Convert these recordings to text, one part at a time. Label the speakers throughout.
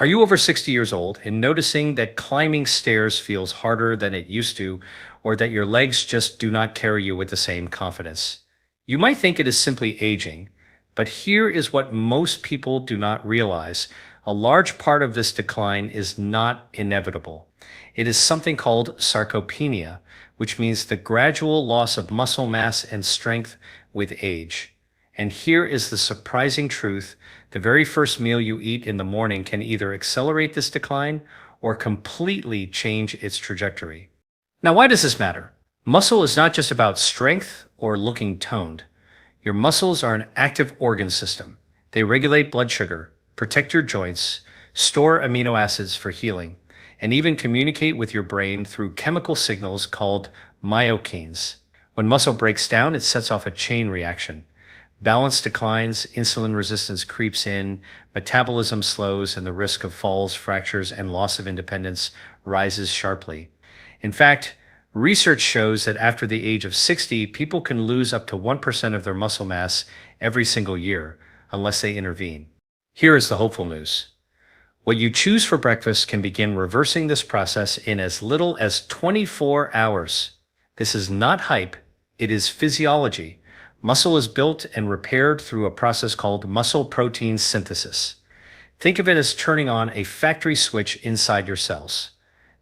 Speaker 1: Are you over 60 years old and noticing that climbing stairs feels harder than it used to, or that your legs just do not carry you with the same confidence? You might think it is simply aging, but here is what most people do not realize. A large part of this decline is not inevitable. It is something called sarcopenia, which means the gradual loss of muscle mass and strength with age. And here is the surprising truth. The very first meal you eat in the morning can either accelerate this decline or completely change its trajectory. Now, why does this matter? Muscle is not just about strength or looking toned. Your muscles are an active organ system. They regulate blood sugar, protect your joints, store amino acids for healing, and even communicate with your brain through chemical signals called myokines. When muscle breaks down, it sets off a chain reaction. Balance declines, insulin resistance creeps in, metabolism slows, and the risk of falls, fractures, and loss of independence rises sharply. In fact, research shows that after the age of 60, people can lose up to 1% of their muscle mass every single year, unless they intervene. Here is the hopeful news. What you choose for breakfast can begin reversing this process in as little as 24 hours. This is not hype, it is physiology. Muscle is built and repaired through a process called muscle protein synthesis. Think of it as turning on a factory switch inside your cells.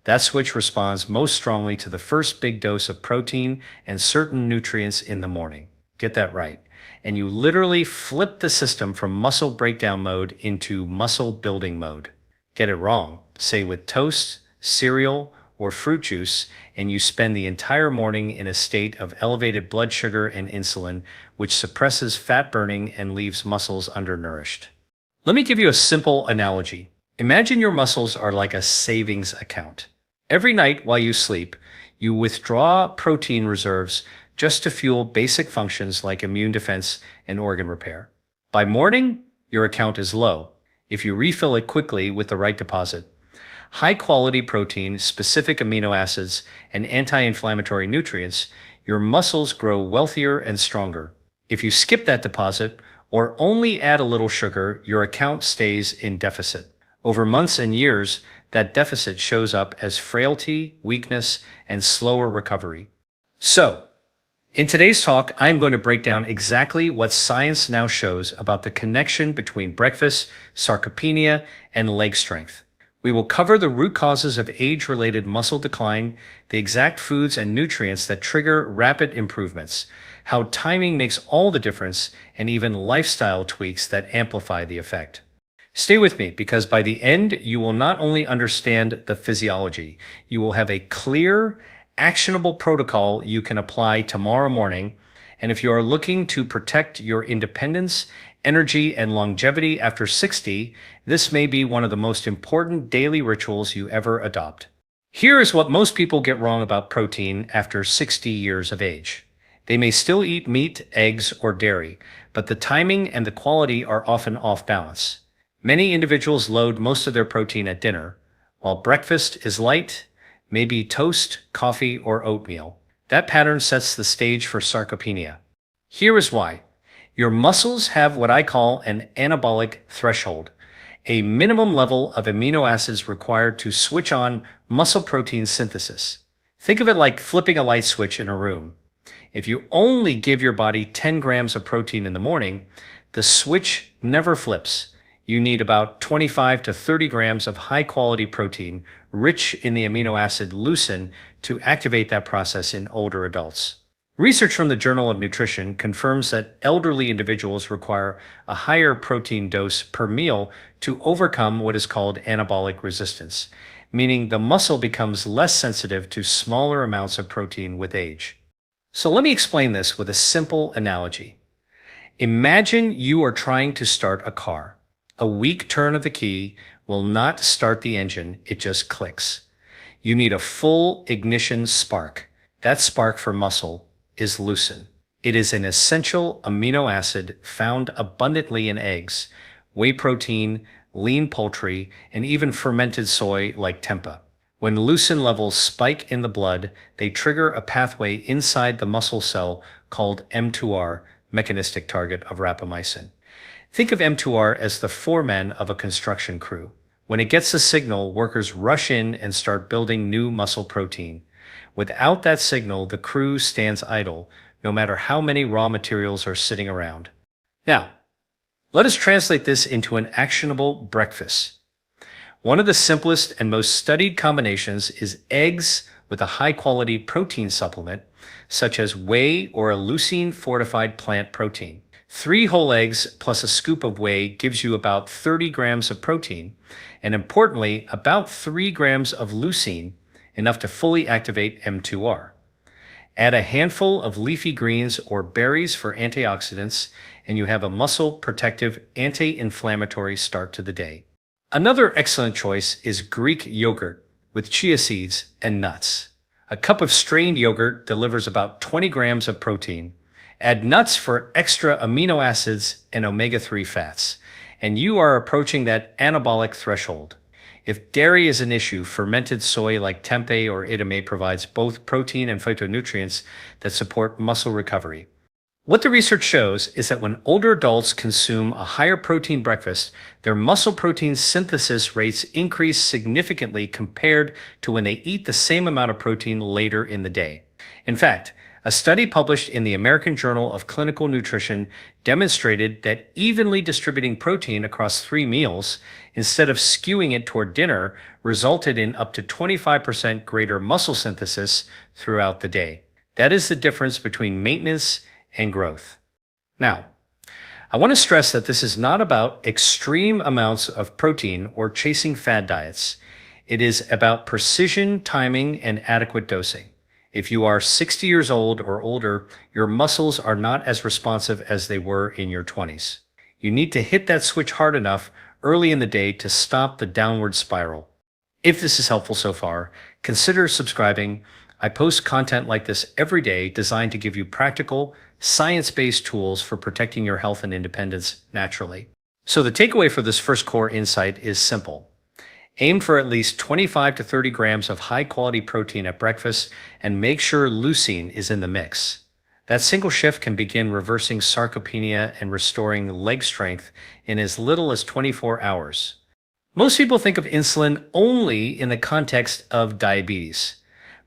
Speaker 1: That switch responds most strongly to the first big dose of protein and certain nutrients in the morning. Get that right. And you literally flip the system from muscle breakdown mode into muscle building mode. Get it wrong, say with toast, cereal, or fruit juice, and you spend the entire morning in a state of elevated blood sugar and insulin, which suppresses fat burning and leaves muscles undernourished. Let me give you a simple analogy. Imagine your muscles are like a savings account. Every night while you sleep, you withdraw protein reserves just to fuel basic functions like immune defense and organ repair. By morning, your account is low. If you refill it quickly with the right deposit, high-quality protein, specific amino acids, and anti-inflammatory nutrients, your muscles grow wealthier and stronger. If you skip that deposit or only add a little sugar, your account stays in deficit. Over months and years, that deficit shows up as frailty, weakness, and slower recovery. So, in today's talk, I'm going to break down exactly what science now shows about the connection between breakfast, sarcopenia, and leg strength. We will cover the root causes of age-related muscle decline, the exact foods and nutrients that trigger rapid improvements, how timing makes all the difference, and even lifestyle tweaks that amplify the effect. Stay with me, because by the end, you will not only understand the physiology, you will have a clear, actionable protocol you can apply tomorrow morning. And if you are looking to protect your independence, energy, and longevity after 60, this may be one of the most important daily rituals you ever adopt. Here is what most people get wrong about protein after 60 years of age. They may still eat meat, eggs, or dairy, but the timing and the quality are often off balance. Many individuals load most of their protein at dinner, while breakfast is light, maybe toast, coffee, or oatmeal. That pattern sets the stage for sarcopenia. Here is why. Your muscles have what I call an anabolic threshold, a minimum level of amino acids required to switch on muscle protein synthesis. Think of it like flipping a light switch in a room. If you only give your body 10 grams of protein in the morning, the switch never flips. You need about 25 to 30 grams of high-quality protein, rich in the amino acid leucine, to activate that process in older adults. Research from the Journal of Nutrition confirms that elderly individuals require a higher protein dose per meal to overcome what is called anabolic resistance, meaning the muscle becomes less sensitive to smaller amounts of protein with age. So let me explain this with a simple analogy. Imagine you are trying to start a car. A weak turn of the key will not start the engine, it just clicks. You need a full ignition spark. That spark for muscle is leucine. It is an essential amino acid found abundantly in eggs, whey protein, lean poultry, and even fermented soy like tempeh. When leucine levels spike in the blood, they trigger a pathway inside the muscle cell called M2R, mechanistic target of rapamycin. Think of M2R as the foreman of a construction crew. When it gets the signal, workers rush in and start building new muscle protein. Without that signal, the crew stands idle, no matter how many raw materials are sitting around. Now, let us translate this into an actionable breakfast. One of the simplest and most studied combinations is eggs with a high-quality protein supplement, such as whey or a leucine-fortified plant protein. 3 whole eggs plus a scoop of whey gives you about 30 grams of protein, and importantly, about 3 grams of leucine, enough to fully activate M2R. Add a handful of leafy greens or berries for antioxidants, and you have a muscle protective anti-inflammatory start to the day. Another excellent choice is Greek yogurt with chia seeds and nuts. A cup of strained yogurt delivers about 20 grams of protein. Add nuts for extra amino acids and omega-3 fats, and you are approaching that anabolic threshold. If dairy is an issue, fermented soy like tempeh or edamame provides both protein and phytonutrients that support muscle recovery. What the research shows is that when older adults consume a higher protein breakfast, their muscle protein synthesis rates increase significantly compared to when they eat the same amount of protein later in the day. In fact, a study published in the American Journal of Clinical Nutrition demonstrated that evenly distributing protein across 3 meals, instead of skewing it toward dinner, resulted in up to 25% greater muscle synthesis throughout the day. That is the difference between maintenance and growth. Now, I want to stress that this is not about extreme amounts of protein or chasing fad diets. It is about precision, timing, and adequate dosing. If you are 60 years old or older, your muscles are not as responsive as they were in your 20s. You need to hit that switch hard enough early in the day to stop the downward spiral. If this is helpful so far, consider subscribing. I post content like this every day designed to give you practical, science-based tools for protecting your health and independence naturally. So the takeaway for this first core insight is simple. Aim for at least 25 to 30 grams of high-quality protein at breakfast and make sure leucine is in the mix. That single shift can begin reversing sarcopenia and restoring leg strength in as little as 24 hours. Most people think of insulin only in the context of diabetes.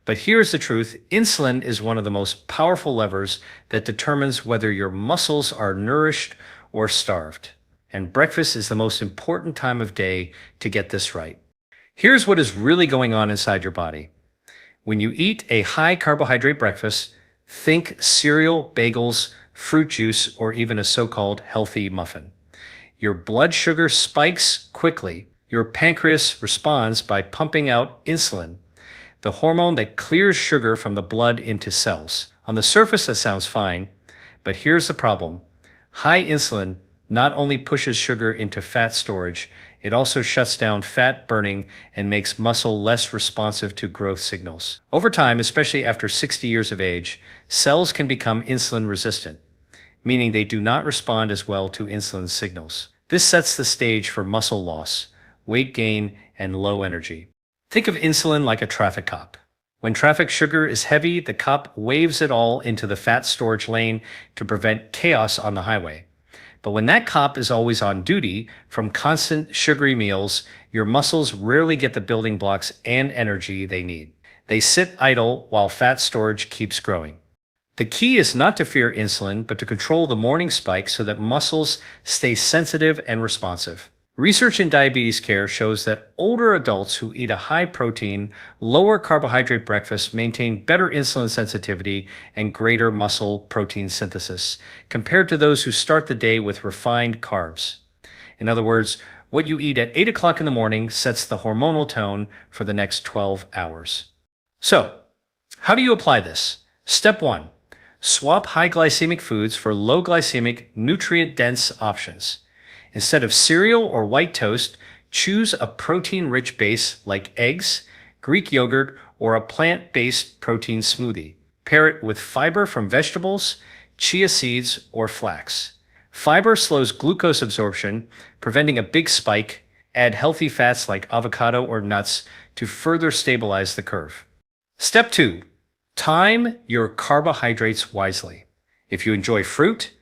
Speaker 1: But here's the truth, insulin is one of the most powerful levers that determines whether your muscles are nourished or starved. And breakfast is the most important time of day to get this right. Here's what is really going on inside your body. When you eat a high carbohydrate breakfast, think cereal, bagels, fruit juice, or even a so-called healthy muffin. Your blood sugar spikes quickly. Your pancreas responds by pumping out insulin, the hormone that clears sugar from the blood into cells. On the surface, that sounds fine, but here's the problem. High insulin not only pushes sugar into fat storage, it also shuts down fat burning and makes muscle less responsive to growth signals. Over time, especially after 60 years of age, cells can become insulin resistant, meaning they do not respond as well to insulin signals. This sets the stage for muscle loss, weight gain, and low energy. Think of insulin like a traffic cop. When traffic sugar is heavy, the cop waves it all into the fat storage lane to prevent chaos on the highway. But when that cop is always on duty from constant sugary meals, your muscles rarely get the building blocks and energy they need. They sit idle while fat storage keeps growing. The key is not to fear insulin, but to control the morning spike so that muscles stay sensitive and responsive. Research in diabetes care shows that older adults who eat a high-protein, lower-carbohydrate breakfast maintain better insulin sensitivity and greater muscle protein synthesis, compared to those who start the day with refined carbs. In other words, what you eat at 8 o'clock in the morning sets the hormonal tone for the next 12 hours. So, how do you apply this? Step 1. Swap high-glycemic foods for low-glycemic, nutrient-dense options. Instead of cereal or white toast, choose a protein-rich base like eggs, Greek yogurt, or a plant-based protein smoothie. Pair it with fiber from vegetables, chia seeds, or flax. Fiber slows glucose absorption, preventing a big spike. Add healthy fats like avocado or nuts to further stabilize the curve. Step 2. Time your carbohydrates wisely. If you enjoy fruit,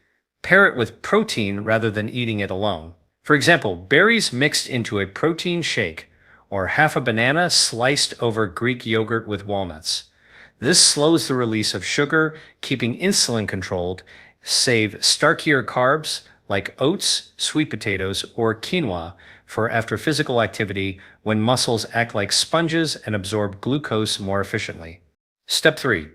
Speaker 1: pair it with protein rather than eating it alone. For example, berries mixed into a protein shake, or half a banana sliced over Greek yogurt with walnuts. This slows the release of sugar, keeping insulin controlled, save starkier carbs like oats, sweet potatoes, or quinoa for after physical activity when muscles act like sponges and absorb glucose more efficiently. Step 3.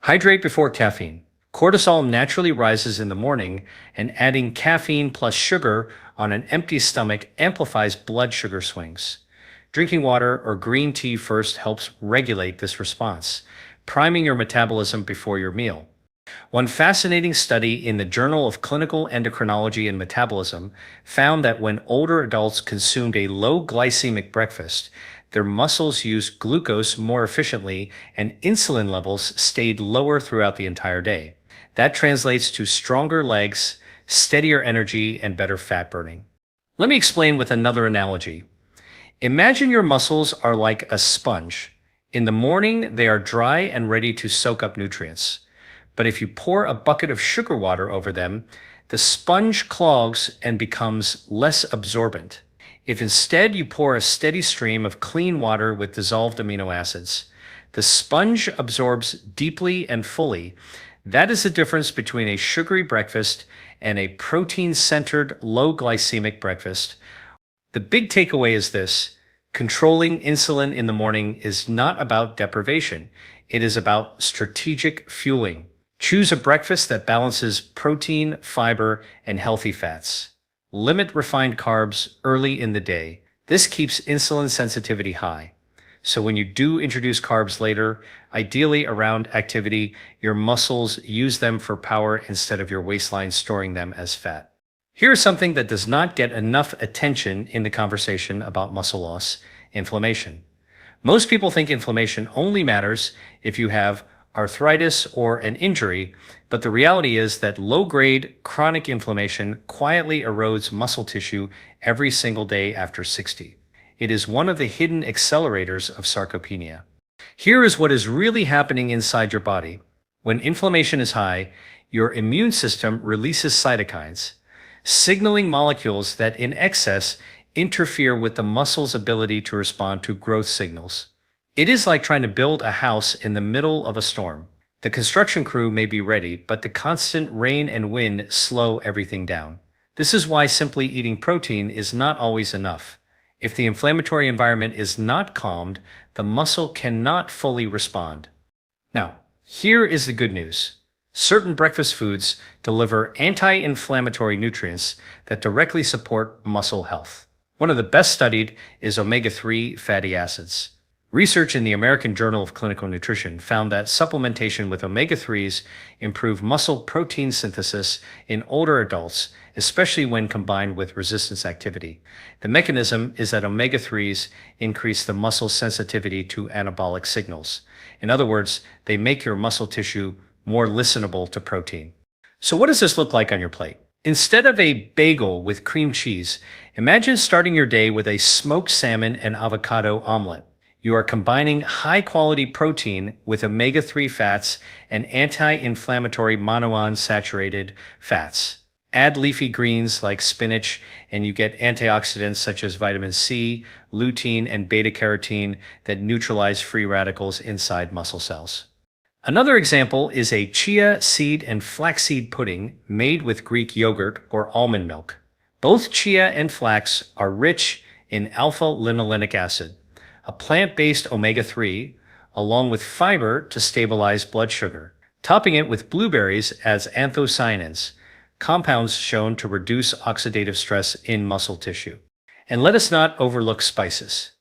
Speaker 1: Hydrate before caffeine. Cortisol naturally rises in the morning, and adding caffeine plus sugar on an empty stomach amplifies blood sugar swings. Drinking water or green tea first helps regulate this response, priming your metabolism before your meal. One fascinating study in the Journal of Clinical Endocrinology and Metabolism found that when older adults consumed a low glycemic breakfast, their muscles used glucose more efficiently and insulin levels stayed lower throughout the entire day. That translates to stronger legs, steadier energy, and better fat burning. Let me explain with another analogy. Imagine your muscles are like a sponge. In the morning, they are dry and ready to soak up nutrients. But if you pour a bucket of sugar water over them, the sponge clogs and becomes less absorbent. If instead you pour a steady stream of clean water with dissolved amino acids, the sponge absorbs deeply and fully. That is the difference between a sugary breakfast and a protein-centered, low glycemic breakfast. The big takeaway is this: controlling insulin in the morning is not about deprivation. It is about strategic fueling. Choose a breakfast that balances protein, fiber, and healthy fats. Limit refined carbs early in the day. This keeps insulin sensitivity high. So when you do introduce carbs later, ideally around activity, your muscles use them for power instead of your waistline storing them as fat. Here's something that does not get enough attention in the conversation about muscle loss: inflammation. Most people think inflammation only matters if you have arthritis or an injury, but the reality is that low-grade chronic inflammation quietly erodes muscle tissue every single day after 60. It is one of the hidden accelerators of sarcopenia. Here is what is really happening inside your body. When inflammation is high, your immune system releases cytokines, signaling molecules that in excess interfere with the muscle's ability to respond to growth signals. It is like trying to build a house in the middle of a storm. The construction crew may be ready, but the constant rain and wind slow everything down. This is why simply eating protein is not always enough. If the inflammatory environment is not calmed, the muscle cannot fully respond. Now, here is the good news. Certain breakfast foods deliver anti-inflammatory nutrients that directly support muscle health. One of the best studied is omega-3 fatty acids. Research in the American Journal of Clinical Nutrition found that supplementation with omega-3s improved muscle protein synthesis in older adults, especially when combined with resistance activity. The mechanism is that omega-3s increase the muscle sensitivity to anabolic signals. In other words, they make your muscle tissue more listenable to protein. So what does this look like on your plate? Instead of a bagel with cream cheese, imagine starting your day with a smoked salmon and avocado omelet. You are combining high-quality protein with omega-3 fats and anti-inflammatory monounsaturated fats. Add leafy greens like spinach, and you get antioxidants such as vitamin C, lutein, and beta-carotene that neutralize free radicals inside muscle cells. Another example is a chia seed and flaxseed pudding made with Greek yogurt or almond milk. Both chia and flax are rich in alpha-linolenic acid, a plant-based omega-3, along with fiber to stabilize blood sugar. Topping it with blueberries adds anthocyanins, compounds shown to reduce oxidative stress in muscle tissue. And let us not overlook spices.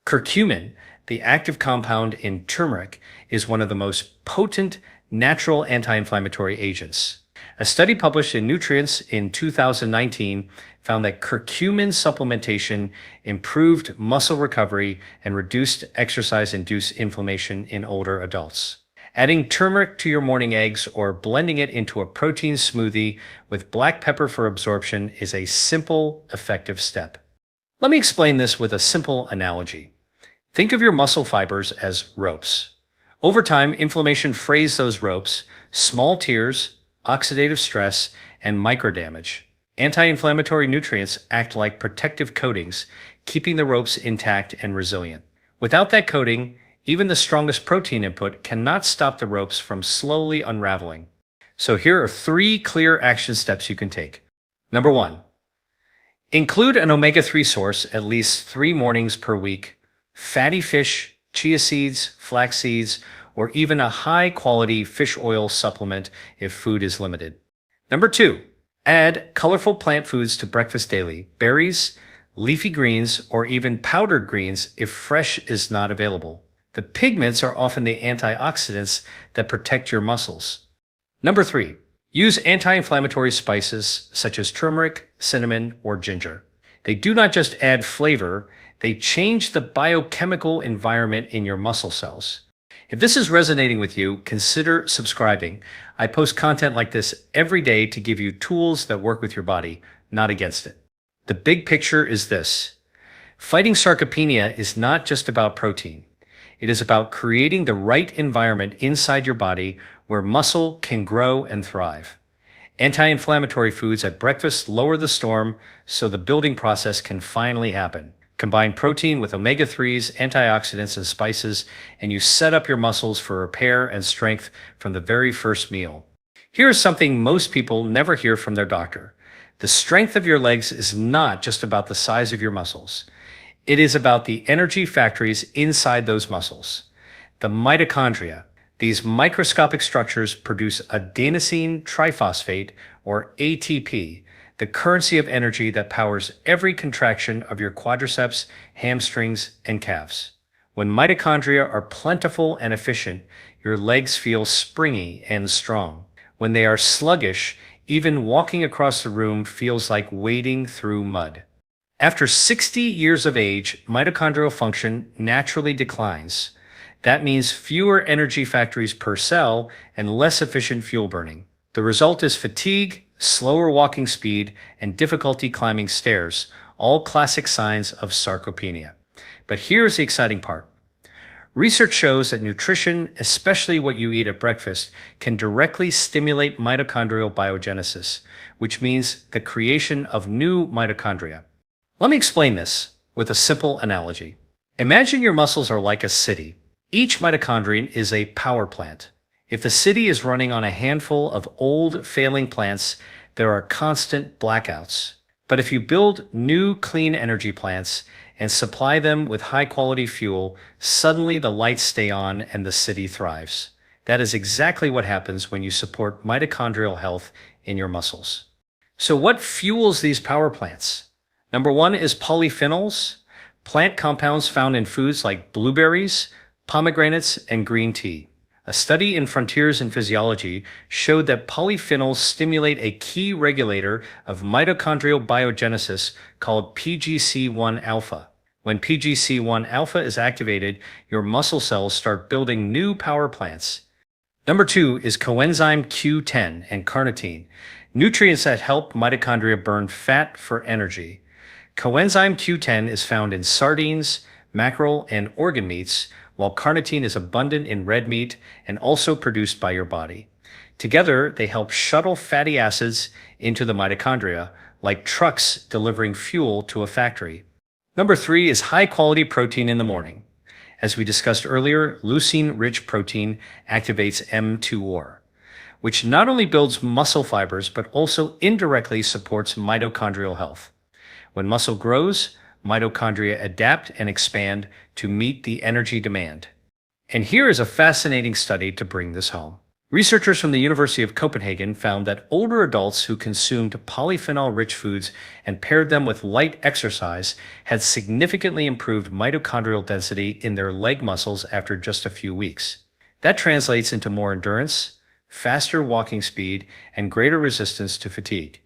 Speaker 1: Curcumin, the active compound in turmeric, is one of the most potent natural anti-inflammatory agents. A study published in Nutrients in 2019 found that curcumin supplementation improved muscle recovery and reduced exercise-induced inflammation in older adults. Adding turmeric to your morning eggs or blending it into a protein smoothie with black pepper for absorption is a simple, effective step. Let me explain this with a simple analogy. Think of your muscle fibers as ropes. Over time, inflammation frays those ropes, small tears, oxidative stress, and microdamage. Anti-inflammatory nutrients act like protective coatings, keeping the ropes intact and resilient. Without that coating, even the strongest protein input cannot stop the ropes from slowly unraveling. So here are 3 clear action steps you can take. Number 1, include an omega-3 source at least 3 mornings per week. Fatty fish, chia seeds, flax seeds, or even a high-quality fish oil supplement if food is limited. Number 2, add colorful plant foods to breakfast daily. Berries, leafy greens, or even powdered greens if fresh is not available. The pigments are often the antioxidants that protect your muscles. Number 3, use anti-inflammatory spices such as turmeric, cinnamon, or ginger. They do not just add flavor, they change the biochemical environment in your muscle cells. If this is resonating with you, consider subscribing. I post content like this every day to give you tools that work with your body, not against it. The big picture is this: fighting sarcopenia is not just about protein. It is about creating the right environment inside your body where muscle can grow and thrive. Anti-inflammatory foods at breakfast lower the storm so the building process can finally happen. Combine protein with omega-3s, antioxidants, and spices, and you set up your muscles for repair and strength from the very first meal. Here is something most people never hear from their doctor. The strength of your legs is not just about the size of your muscles. It is about the energy factories inside those muscles. The mitochondria. These microscopic structures produce adenosine triphosphate, or ATP, the currency of energy that powers every contraction of your quadriceps, hamstrings, and calves. When mitochondria are plentiful and efficient, your legs feel springy and strong. When they are sluggish, even walking across the room feels like wading through mud. After 60 years of age, mitochondrial function naturally declines. That means fewer energy factories per cell and less efficient fuel burning. The result is fatigue, slower walking speed, and difficulty climbing stairs, all classic signs of sarcopenia. But here's the exciting part. Research shows that nutrition, especially what you eat at breakfast, can directly stimulate mitochondrial biogenesis, which means the creation of new mitochondria. Let me explain this with a simple analogy. Imagine your muscles are like a city. Each mitochondrion is a power plant. If the city is running on a handful of old, failing plants, there are constant blackouts. But if you build new, clean energy plants and supply them with high-quality fuel, suddenly the lights stay on and the city thrives. That is exactly what happens when you support mitochondrial health in your muscles. So what fuels these power plants? Number 1 is polyphenols, plant compounds found in foods like blueberries, pomegranates, and green tea. A study in Frontiers in Physiology showed that polyphenols stimulate a key regulator of mitochondrial biogenesis called PGC1 alpha. When PGC1 alpha is activated, your muscle cells start building new power plants. Number 2 is coenzyme Q10 and carnitine, nutrients that help mitochondria burn fat for energy. Coenzyme Q10 is found in sardines, mackerel, and organ meats, while carnitine is abundant in red meat and also produced by your body. Together, they help shuttle fatty acids into the mitochondria, like trucks delivering fuel to a factory. Number 3 is high-quality protein in the morning. As we discussed earlier, leucine-rich protein activates mTOR, which not only builds muscle fibers but also indirectly supports mitochondrial health. When muscle grows, mitochondria adapt and expand to meet the energy demand. And here is a fascinating study to bring this home. Researchers from the University of Copenhagen found that older adults who consumed polyphenol-rich foods and paired them with light exercise had significantly improved mitochondrial density in their leg muscles after just a few weeks. That translates into more endurance, faster walking speed, and greater resistance to fatigue.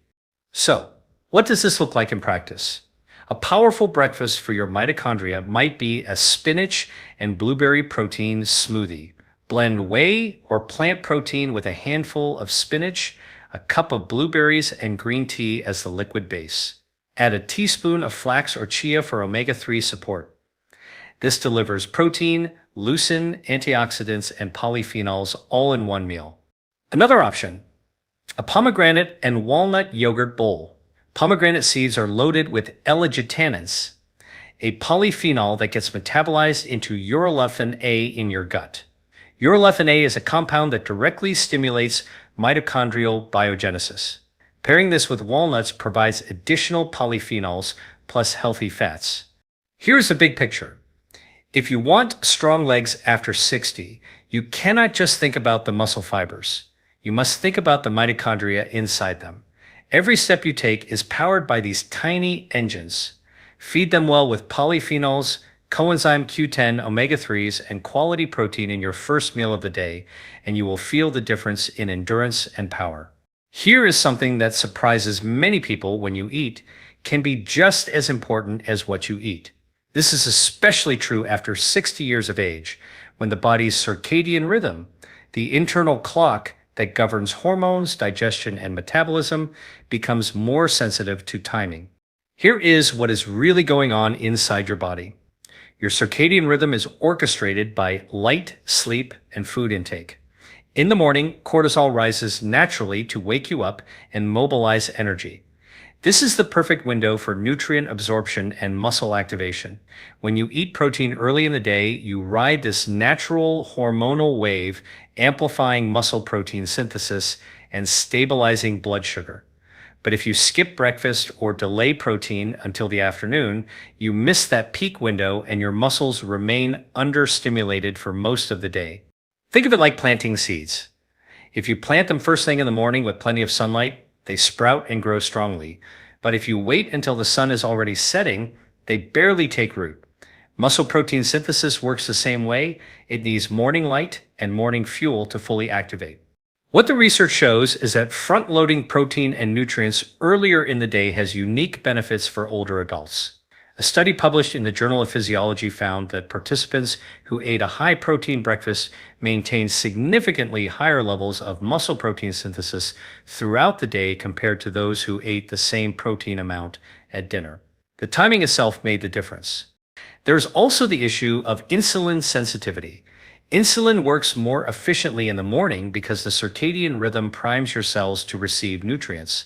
Speaker 1: So, what does this look like in practice? A powerful breakfast for your mitochondria might be a spinach and blueberry protein smoothie. Blend whey or plant protein with a handful of spinach, a cup of blueberries, and green tea as the liquid base. Add a teaspoon of flax or chia for omega-3 support. This delivers protein, leucine, antioxidants, and polyphenols all in one meal. Another option, a pomegranate and walnut yogurt bowl. Pomegranate seeds are loaded with L-glutamins, a polyphenol that gets metabolized into urolithin A in your gut. Urolithin A is a compound that directly stimulates mitochondrial biogenesis. Pairing this with walnuts provides additional polyphenols plus healthy fats. Here's the big picture. If you want strong legs after 60, you cannot just think about the muscle fibers. You must think about the mitochondria inside them. Every step you take is powered by these tiny engines. Feed them well with polyphenols, coenzyme Q10, omega-3s, and quality protein in your first meal of the day, and you will feel the difference in endurance and power. Here is something that surprises many people: when you eat can be just as important as what you eat. This is especially true after 60 years of age, when the body's circadian rhythm, the internal clock that governs hormones, digestion, and metabolism, becomes more sensitive to timing. Here is what is really going on inside your body. Your circadian rhythm is orchestrated by light, sleep, and food intake. In the morning, cortisol rises naturally to wake you up and mobilize energy. This is the perfect window for nutrient absorption and muscle activation. When you eat protein early in the day, you ride this natural hormonal wave, amplifying muscle protein synthesis and stabilizing blood sugar. But if you skip breakfast or delay protein until the afternoon, you miss that peak window and your muscles remain understimulated for most of the day. Think of it like planting seeds. If you plant them first thing in the morning with plenty of sunlight, they sprout and grow strongly. But if you wait until the sun is already setting, they barely take root. Muscle protein synthesis works the same way. It needs morning light and morning fuel to fully activate. What the research shows is that front-loading protein and nutrients earlier in the day has unique benefits for older adults. A study published in the Journal of Physiology found that participants who ate a high-protein breakfast maintained significantly higher levels of muscle protein synthesis throughout the day compared to those who ate the same protein amount at dinner. The timing itself made the difference. There's also the issue of insulin sensitivity. Insulin works more efficiently in the morning because the circadian rhythm primes your cells to receive nutrients.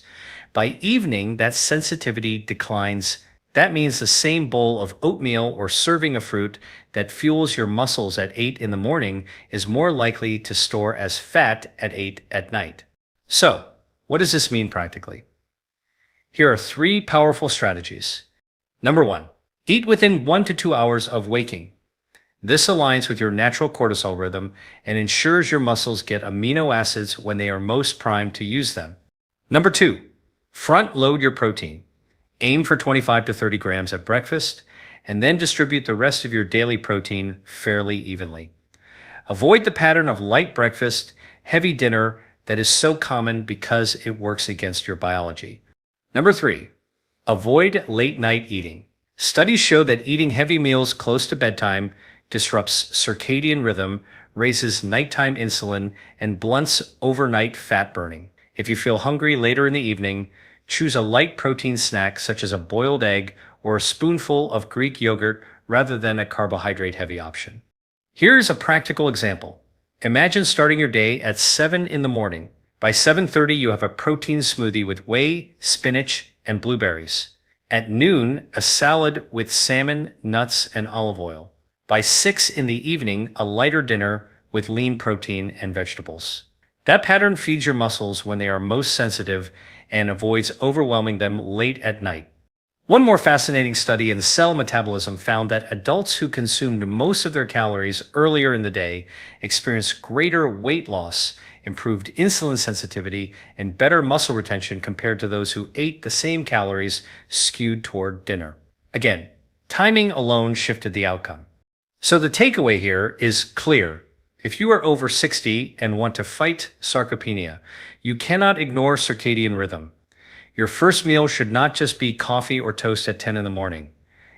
Speaker 1: By evening, that sensitivity declines. That means the same bowl of oatmeal or serving of fruit that fuels your muscles at 8 in the morning is more likely to store as fat at 8 at night. So, what does this mean practically? Here are 3 powerful strategies. Number 1, eat within 1 to 2 hours of waking. This aligns with your natural cortisol rhythm and ensures your muscles get amino acids when they are most primed to use them. Number 2, front load your protein. Aim for 25 to 30 grams at breakfast, and then distribute the rest of your daily protein fairly evenly. Avoid the pattern of light breakfast, heavy dinner that is so common because it works against your biology. Number 3, avoid late night eating. Studies show that eating heavy meals close to bedtime disrupts circadian rhythm, raises nighttime insulin, and blunts overnight fat burning. If you feel hungry later in the evening, choose a light protein snack such as a boiled egg or a spoonful of Greek yogurt rather than a carbohydrate-heavy option. Here's a practical example. Imagine starting your day at 7 in the morning. By 7:30, you have a protein smoothie with whey, spinach, and blueberries. At noon, a salad with salmon, nuts, and olive oil. By 6 in the evening, a lighter dinner with lean protein and vegetables. That pattern feeds your muscles when they are most sensitive and avoids overwhelming them late at night. One more fascinating study in cell metabolism found that adults who consumed most of their calories earlier in the day experienced greater weight loss, improved insulin sensitivity, and better muscle retention compared to those who ate the same calories skewed toward dinner. Again, timing alone shifted the outcome. So the takeaway here is clear. If you are over 60 and want to fight sarcopenia, you cannot ignore circadian rhythm. Your first meal should not just be coffee or toast at 10 in the morning.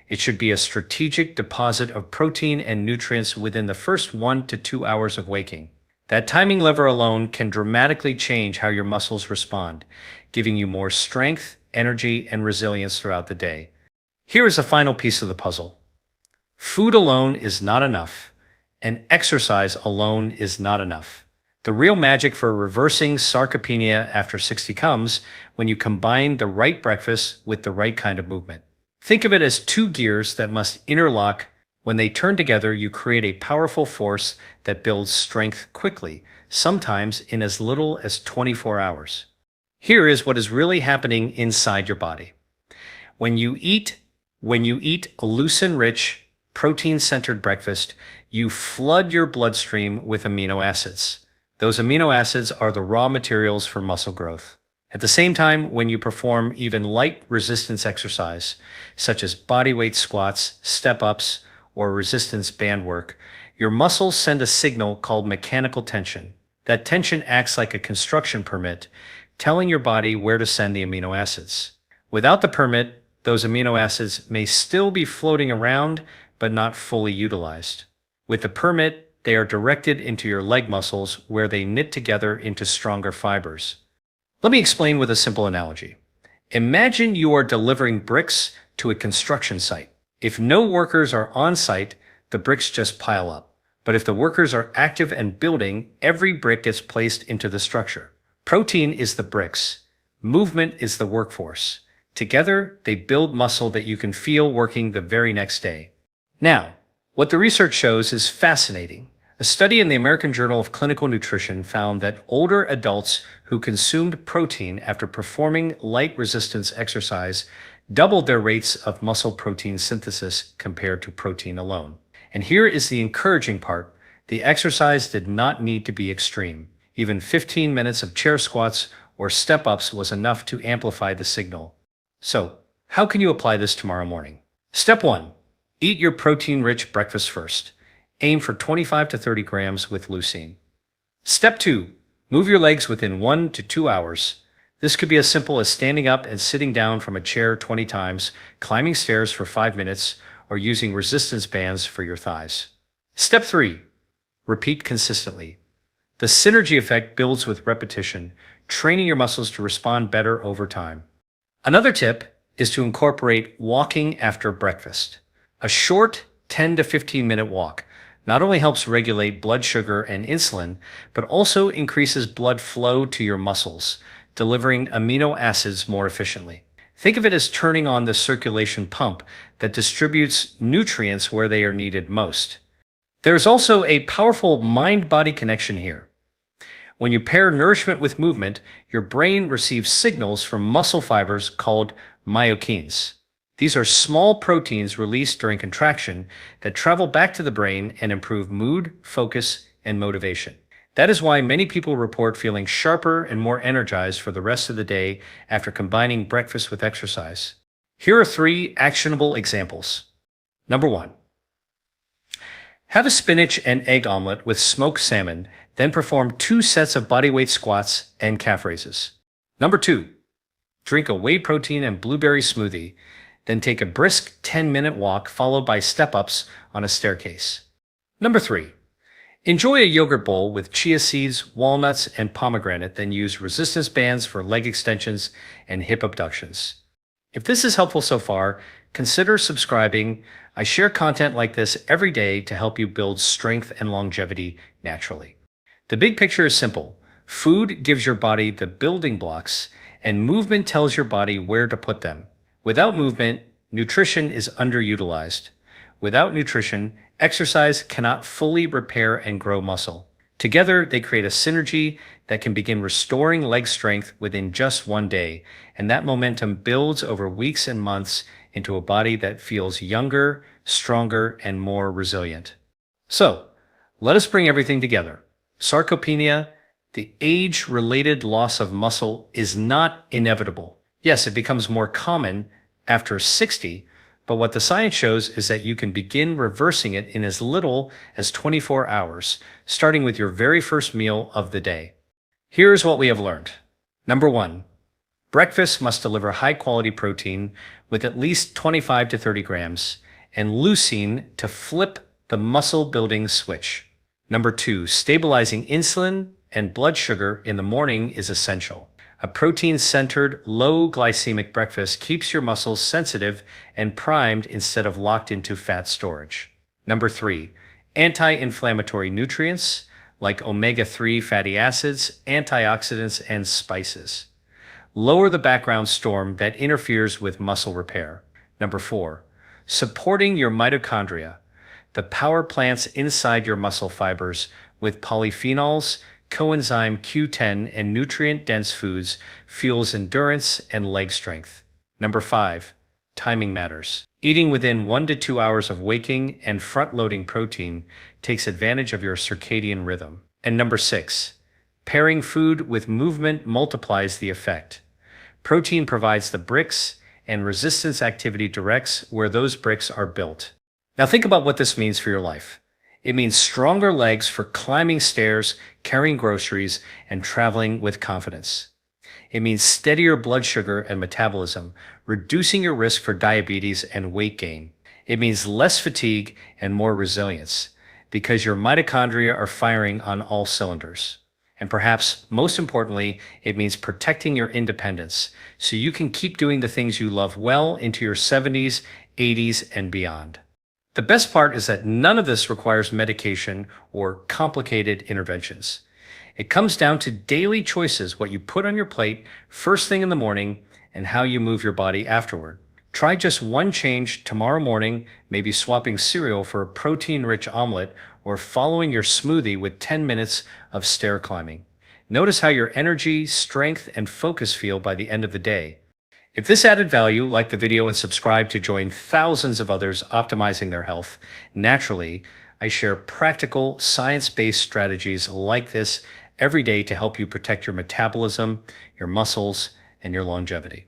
Speaker 1: It should be a strategic deposit of protein and nutrients within the first 1 to 2 hours of waking. That timing lever alone can dramatically change how your muscles respond, giving you more strength, energy, and resilience throughout the day. Here is a final piece of the puzzle. Food alone is not enough, and exercise alone is not enough. The real magic for reversing sarcopenia after 60 comes when you combine the right breakfast with the right kind of movement. Think of it as two gears that must interlock. When they turn together, you create a powerful force that builds strength quickly, sometimes in as little as 24 hours. Here is what is really happening inside your body. When you eat a leucine-rich, protein-centered breakfast, you flood your bloodstream with amino acids. Those amino acids are the raw materials for muscle growth. At the same time, when you perform even light resistance exercise, such as bodyweight squats, step-ups, or resistance band work, your muscles send a signal called mechanical tension. That tension acts like a construction permit, telling your body where to send the amino acids. Without the permit, those amino acids may still be floating around, but not fully utilized. With the permit, they are directed into your leg muscles where they knit together into stronger fibers. Let me explain with a simple analogy. Imagine you are delivering bricks to a construction site. If no workers are on site, the bricks just pile up. But if the workers are active and building, every brick gets placed into the structure. Protein is the bricks. Movement is the workforce. Together, they build muscle that you can feel working the very next day. Now, what the research shows is fascinating. A study in the American Journal of Clinical Nutrition found that older adults who consumed protein after performing light resistance exercise doubled their rates of muscle protein synthesis compared to protein alone. And here is the encouraging part. The exercise did not need to be extreme. Even 15 minutes of chair squats or step-ups was enough to amplify the signal. So, how can you apply this tomorrow morning? Step 1. Eat your protein-rich breakfast first. Aim for 25 to 30 grams with leucine. Step 2. Move your legs within 1 to 2 hours. This could be as simple as standing up and sitting down from a chair 20 times, climbing stairs for 5 minutes, or using resistance bands for your thighs. Step 3. Repeat consistently. The synergy effect builds with repetition, training your muscles to respond better over time. Another tip is to incorporate walking after breakfast. A short 10 to 15 minute walk not only helps regulate blood sugar and insulin, but also increases blood flow to your muscles, delivering amino acids more efficiently. Think of it as turning on the circulation pump that distributes nutrients where they are needed most. There's also a powerful mind-body connection here. When you pair nourishment with movement, your brain receives signals from muscle fibers called myokines. These are small proteins released during contraction that travel back to the brain and improve mood, focus, and motivation. That is why many people report feeling sharper and more energized for the rest of the day after combining breakfast with exercise. Here are 3 actionable examples. Number 1. Have a spinach and egg omelet with smoked salmon, then perform 2 sets of bodyweight squats and calf raises. Number 2. Drink a whey protein and blueberry smoothie, then take a brisk 10-minute walk followed by step-ups on a staircase. Number 3. Enjoy a yogurt bowl with chia seeds, walnuts, and pomegranate, then use resistance bands for leg extensions and hip abductions. If this is helpful so far, consider subscribing. I share content like this every day to help you build strength and longevity naturally. The big picture is simple. Food gives your body the building blocks, and movement tells your body where to put them. Without movement, nutrition is underutilized. Without nutrition, exercise cannot fully repair and grow muscle. Together, they create a synergy that can begin restoring leg strength within just 1 day, and that momentum builds over weeks and months into a body that feels younger, stronger, and more resilient. So, let us bring everything together. Sarcopenia, the age-related loss of muscle, is not inevitable. Yes, it becomes more common after 60, but what the science shows is that you can begin reversing it in as little as 24 hours, starting with your very first meal of the day. Here's what we have learned. Number 1, breakfast must deliver high-quality protein with at least 25 to 30 grams and leucine to flip the muscle-building switch. Number 2, stabilizing insulin and blood sugar in the morning is essential. A protein-centered, low-glycemic breakfast keeps your muscles sensitive and primed instead of locked into fat storage. Number 3, anti-inflammatory nutrients like omega-3 fatty acids, antioxidants, and spices. Lower the background storm that interferes with muscle repair. Number 4, supporting your mitochondria, the power plants inside your muscle fibers with polyphenols, coenzyme Q10, and nutrient-dense foods fuels endurance and leg strength. Number 5, timing matters. Eating within 1 to 2 hours of waking and front-loading protein takes advantage of your circadian rhythm. And number 6, pairing food with movement multiplies the effect. Protein provides the bricks, and resistance activity directs where those bricks are built. Now think about what this means for your life. It means stronger legs for climbing stairs, carrying groceries, and traveling with confidence. It means steadier blood sugar and metabolism, reducing your risk for diabetes and weight gain. It means less fatigue and more resilience, because your mitochondria are firing on all cylinders. And perhaps most importantly, it means protecting your independence so you can keep doing the things you love well into your 70s, 80s, and beyond. The best part is that none of this requires medication or complicated interventions. It comes down to daily choices, what you put on your plate first thing in the morning and how you move your body afterward. Try just one change tomorrow morning, maybe swapping cereal for a protein-rich omelet or following your smoothie with 10 minutes of stair climbing. Notice how your energy, strength, and focus feel by the end of the day. If this added value, like the video and subscribe to join thousands of others optimizing their health naturally. I share practical, science-based strategies like this every day to help you protect your metabolism, your muscles, and your longevity.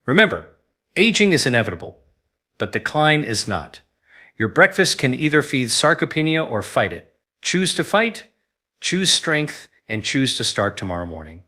Speaker 1: Remember, aging is inevitable, but decline is not. Your breakfast can either feed sarcopenia or fight it. Choose to fight, choose strength, and choose to start tomorrow morning.